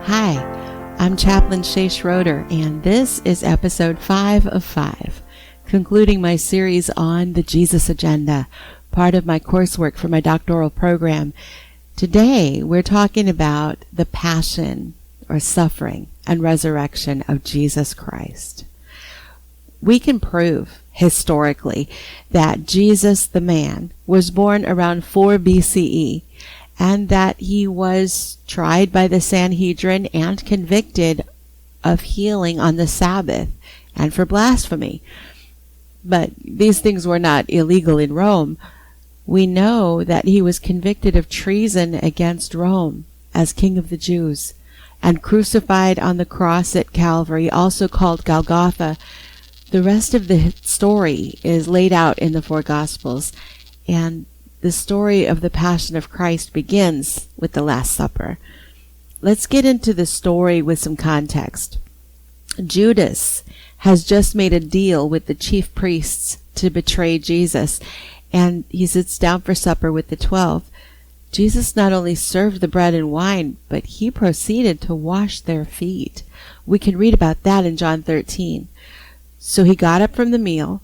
Hi, I'm Chaplain Shay Schroder, and this is episode 5 of 5, concluding my series on the Jesus Agenda, part of my coursework for my doctoral program. Today, we're talking about the passion or suffering and resurrection of Jesus Christ. We can prove historically that Jesus the man was born around 4 BCE and that he was tried by the Sanhedrin and convicted of healing on the Sabbath and for blasphemy. But these things were not illegal in Rome. We know that he was convicted of treason against Rome as King of the Jews and crucified on the cross at Calvary, also called Golgotha. The rest of the story is laid out in the 4 Gospels, and the story of the Passion of Christ begins with the Last Supper. Let's get into the story with some context. Judas has just made a deal with the chief priests to betray Jesus, and he sits down for supper with the 12. Jesus not only served the bread and wine, but he proceeded to wash their feet. We can read about that in John 13. So he got up from the meal,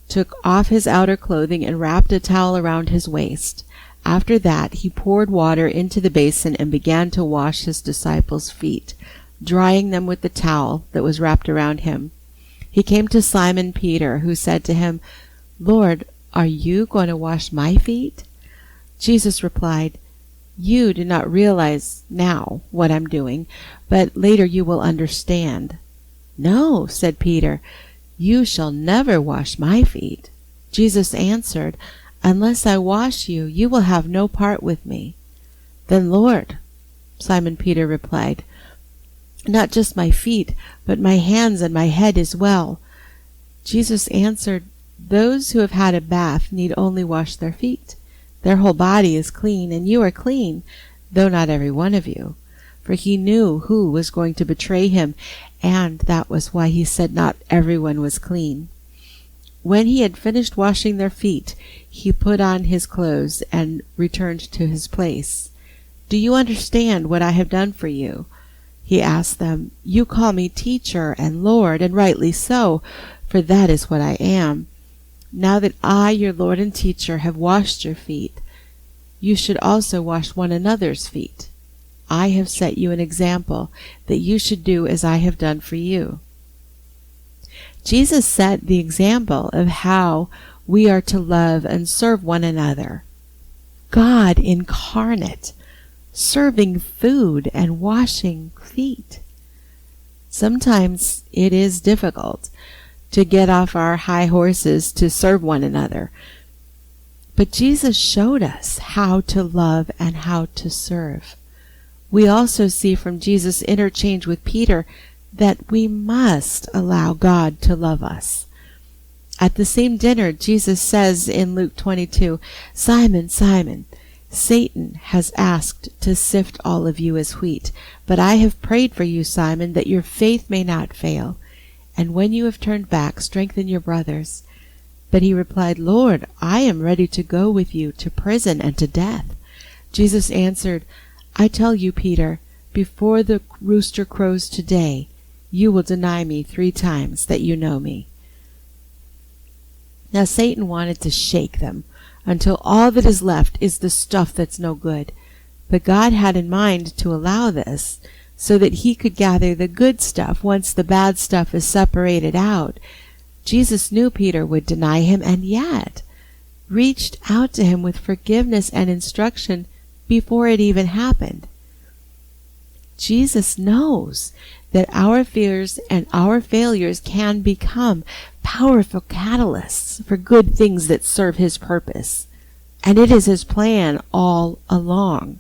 took off his outer clothing, and wrapped a towel around his waist. After that, he poured water into the basin and began to wash his disciples' feet, drying them with the towel that was wrapped around him. He came to Simon Peter, who said to him, "Lord, are you going to wash my feet?" Jesus replied, "You do not realize now what I'm doing, but later you will understand." "No," said Peter, "you shall never wash my feet." Jesus answered, "Unless I wash you, you will have no part with me." "Then, Lord," Simon Peter replied, "not just my feet, but my hands and my head as well." Jesus answered, "Those who have had a bath need only wash their feet. Their whole body is clean, and you are clean, though not every one of you." For he knew who was going to betray him, and that was why he said not everyone was clean. When he had finished washing their feet, he put on his clothes and returned to his place. "Do you understand what I have done for you?" he asked them. "You call me teacher and Lord, and rightly so, for that is what I am. Now that I, your Lord and teacher, have washed your feet, you should also wash one another's feet. I have set you an example that you should do as I have done for you." Jesus set the example of how we are to love and serve one another. God incarnate, serving food and washing feet. Sometimes it is difficult to get off our high horses to serve one another. But Jesus showed us how to love and how to serve. We also see from Jesus' interchange with Peter that we must allow God to love us. At the same dinner, Jesus says in Luke 22, "Simon, Simon, Satan has asked to sift all of you as wheat, but I have prayed for you, Simon, that your faith may not fail. And when you have turned back, strengthen your brothers." But he replied, "Lord, I am ready to go with you to prison and to death." Jesus answered, "I tell you, Peter, before the rooster crows today, you will deny me 3 times that you know me." Now Satan wanted to shake them until all that is left is the stuff that's no good. But God had in mind to allow this so that he could gather the good stuff once the bad stuff is separated out. Jesus knew Peter would deny him, and yet reached out to him with forgiveness and instruction before it even happened. Jesus knows that our fears and our failures can become powerful catalysts for good things that serve his purpose, and it is his plan all along.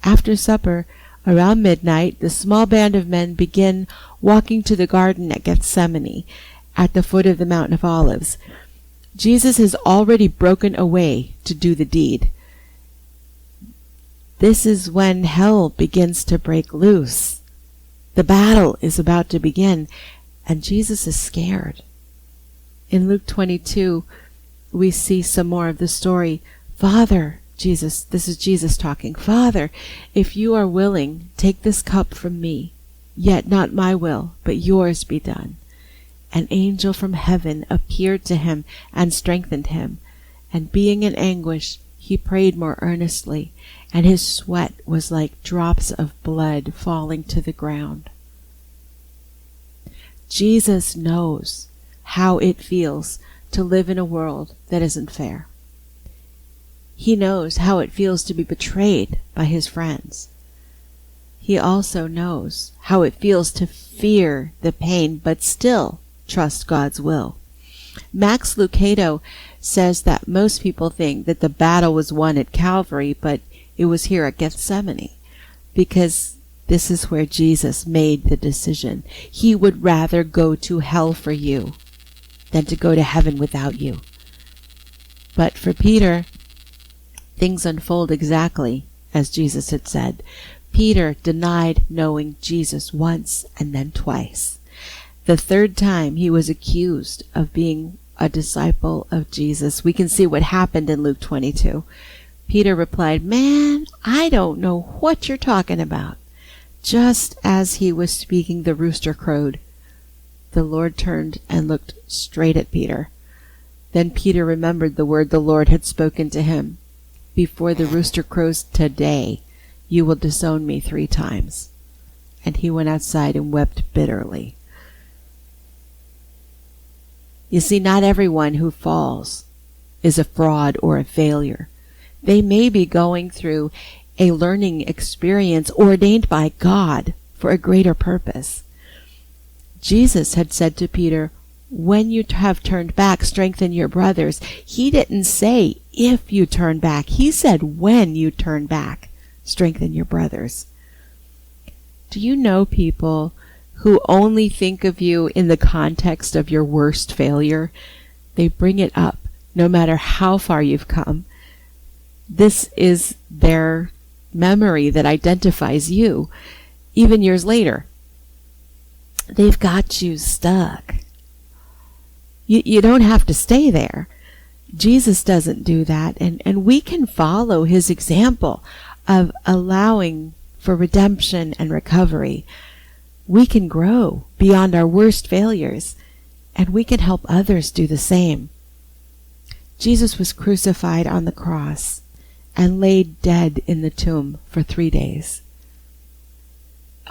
After supper, around midnight, the small band of men begin walking to the garden at Gethsemane, at the foot of the Mountain of Olives. Jesus has already broken away to do the deed. This is when hell begins to break loose. The battle is about to begin, and Jesus is scared. In Luke 22, we see some more of the story. "Father," This is Jesus talking. "Father, if you are willing, take this cup from me. Yet not my will, but yours be done." An angel from heaven appeared to him and strengthened him. And being in anguish, he prayed more earnestly, and his sweat was like drops of blood falling to the ground. Jesus knows how it feels to live in a world that isn't fair. He knows how it feels to be betrayed by his friends. He also knows how it feels to fear the pain but still trust God's will. Max Lucado says that most people think that the battle was won at Calvary, but it was here at Gethsemane, because this is where Jesus made the decision. He would rather go to hell for you than to go to heaven without you. But for Peter, things unfold exactly as Jesus had said. Peter denied knowing Jesus once and then twice. The third time he was accused of being a disciple of Jesus. We can see what happened in Luke 22. Peter replied, "Man, I don't know what you're talking about." Just as he was speaking, the rooster crowed. The Lord turned and looked straight at Peter. Then Peter remembered the word the Lord had spoken to him. "Before the rooster crows today, you will disown me 3 times. And he went outside and wept bitterly. You see, not everyone who falls is a fraud or a failure. They may be going through a learning experience ordained by God for a greater purpose. Jesus had said to Peter, "When you have turned back, strengthen your brothers." He didn't say if you turn back. He said when you turn back, strengthen your brothers. Do you know people who only think of you in the context of your worst failure? They bring it up no matter how far you've come. This is their memory that identifies you, even years later. They've got you stuck. You don't have to stay there. Jesus doesn't do that, and we can follow his example of allowing for redemption and recovery. We can grow beyond our worst failures, and we can help others do the same. Jesus was crucified on the cross and laid dead in the tomb for 3 days.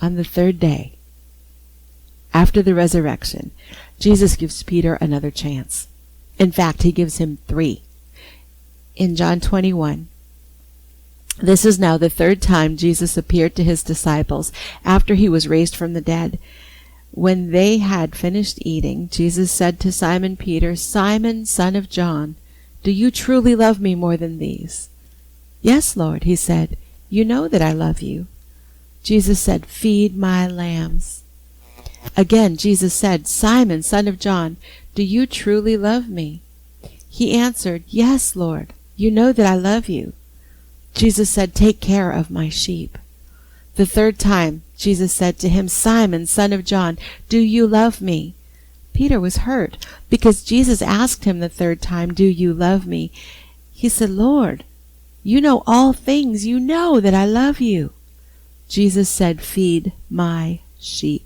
On the third day, after the resurrection, Jesus gives Peter another chance. In fact, he gives him 3. In John 21, this is now the 3rd time Jesus appeared to his disciples after he was raised from the dead. When they had finished eating, Jesus said to Simon Peter, "Simon, son of John, do you truly love me more than these?" "Yes, Lord," he said, "you know that I love you." Jesus said, "Feed my lambs." Again, Jesus said, "Simon, son of John, do you truly love me?" He answered, "Yes, Lord, you know that I love you." Jesus said, "Take care of my sheep." The 3rd time, Jesus said to him, "Simon, son of John, do you love me?" Peter was hurt because Jesus asked him the 3rd time, "Do you love me?" He said, "Lord, you know all things. You know that I love you." Jesus said, "Feed my sheep."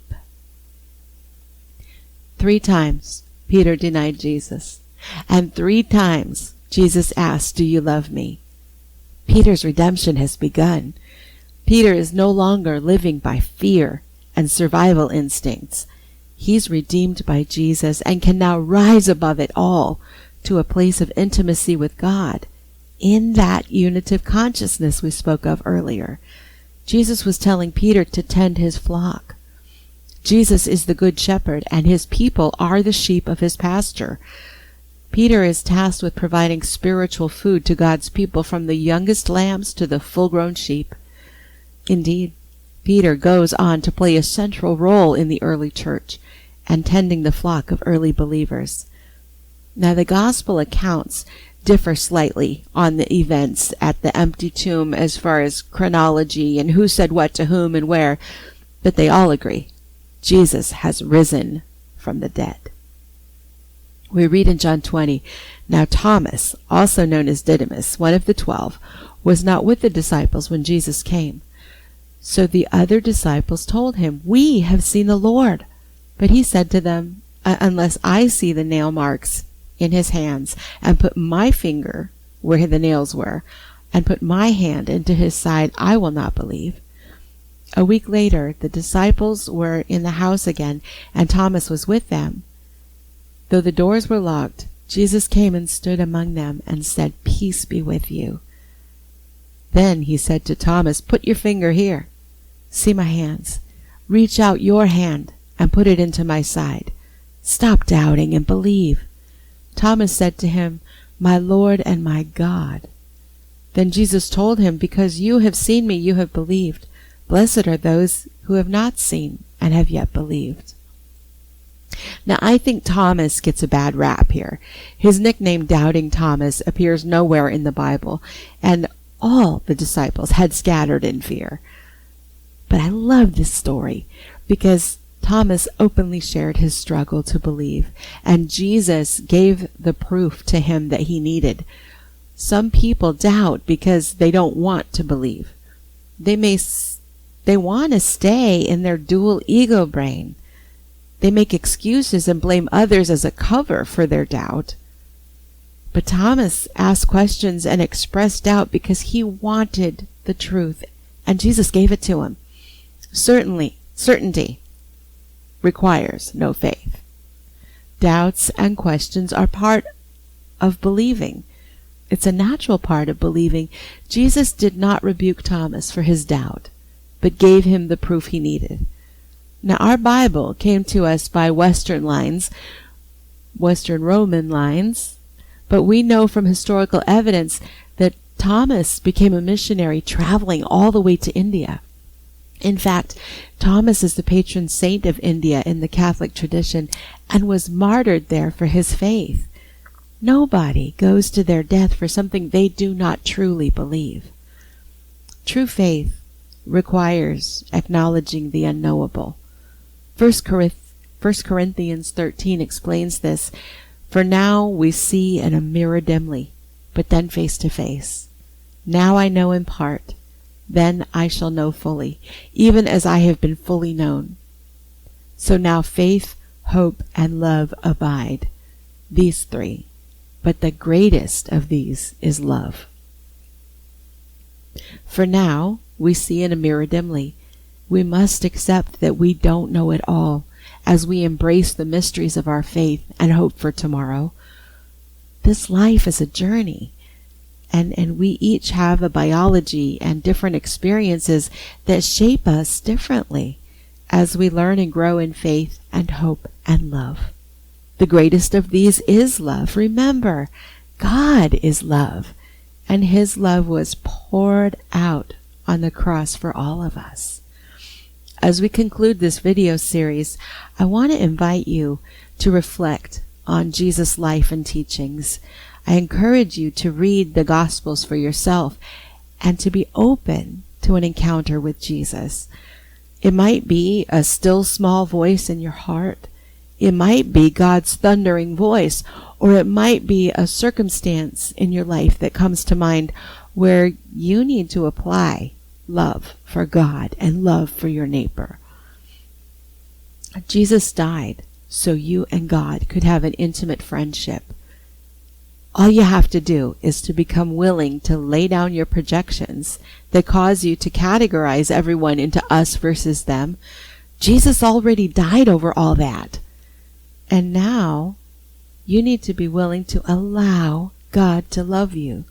3 times Peter denied Jesus, and 3 times Jesus asked, "Do you love me?" Peter's redemption has begun. Peter is no longer living by fear and survival instincts. He's redeemed by Jesus and can now rise above it all to a place of intimacy with God in that unitive consciousness we spoke of earlier. Jesus was telling Peter to tend his flock. Jesus is the good shepherd, and his people are the sheep of his pasture. Peter is tasked with providing spiritual food to God's people, from the youngest lambs to the full-grown sheep. Indeed, Peter goes on to play a central role in the early church and tending the flock of early believers. Now, the gospel accounts differ slightly on the events at the empty tomb as far as chronology and who said what to whom and where, but they all agree Jesus has risen from the dead. We read in John 20, "Now Thomas, also known as Didymus, one of the 12, was not with the disciples when Jesus came. So the other disciples told him, 'We have seen the Lord.' But he said to them, 'Unless I see the nail marks in his hands, and put my finger where the nails were, and put my hand into his side, I will not believe.' A week later, the disciples were in the house again, and Thomas was with them. Though the doors were locked, Jesus came and stood among them and said, 'Peace be with you.' Then he said to Thomas, 'Put your finger here. See my hands. Reach out your hand and put it into my side. Stop doubting and believe.' Thomas said to him, 'My Lord and my God.' Then Jesus told him, 'Because you have seen me, you have believed. Blessed are those who have not seen and have yet believed.'" Now, I think Thomas gets a bad rap here. His nickname, Doubting Thomas, appears nowhere in the Bible, and all the disciples had scattered in fear. But I love this story because Thomas openly shared his struggle to believe, and Jesus gave the proof to him that he needed. Some people doubt because they don't want to believe. They want to stay in their dual ego brain. They make excuses and blame others as a cover for their doubt. But Thomas asked questions and expressed doubt because he wanted the truth, and Jesus gave it to him. Certainty requires no faith. Doubts and questions are part of believing. It's a natural part of believing. Jesus did not rebuke Thomas for his doubt, but gave him the proof he needed. Now, our Bible came to us by Western Roman lines, but we know from historical evidence that Thomas became a missionary traveling all the way to India. In fact, Thomas is the patron saint of India in the Catholic tradition and was martyred there for his faith. Nobody goes to their death for something they do not truly believe. True faith requires acknowledging the unknowable. 1 Corinthians 13 explains this. "For now we see in a mirror dimly, but then face to face. Now I know in part, then I shall know fully, even as I have been fully known. So now faith, hope, and love abide, these three, but the greatest of these is love." For now we see in a mirror dimly. We must accept that we don't know it all as we embrace the mysteries of our faith and hope for tomorrow. This life is a journey, and we each have a biology and different experiences that shape us differently as we learn and grow in faith and hope and love. The greatest of these is love. Remember, God is love, and his love was poured out on the cross for all of us. As we conclude this video series, I want to invite you to reflect on Jesus' life and teachings. I encourage you to read the Gospels for yourself and to be open to an encounter with Jesus. It might be a still small voice in your heart. It might be God's thundering voice, or it might be a circumstance in your life that comes to mind where you need to apply love for God and love for your neighbor. Jesus died so you and God could have an intimate friendship. All you have to do is to become willing to lay down your projections that cause you to categorize everyone into us versus them. Jesus already died over all that. And now you need to be willing to allow God to love you.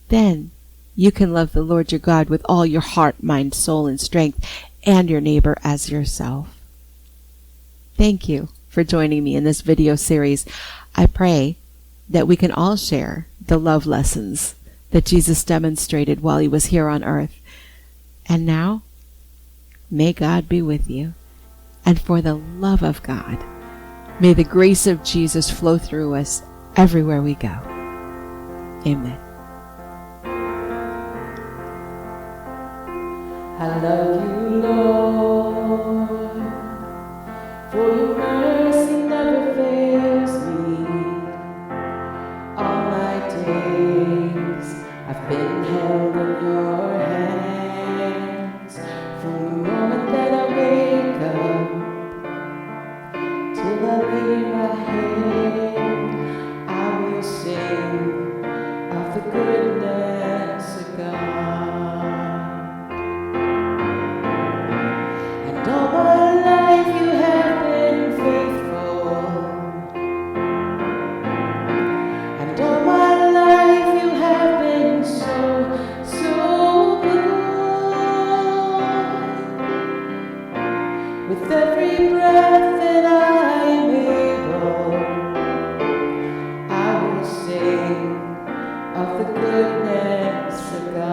Then you can love the Lord your God with all your heart, mind, soul, and strength, and your neighbor as yourself. Thank you for joining me in this video series. I pray that we can all share the love lessons that Jesus demonstrated while he was here on earth. And now, may God be with you. And for the love of God, may the grace of Jesus flow through us everywhere we go. Amen. I love you, Lord, for your mercy never fails me. goodness of God. And all my life you have been faithful. And all my life you have been so, so good. With every breath that I am able, I will sing of the goodness of God.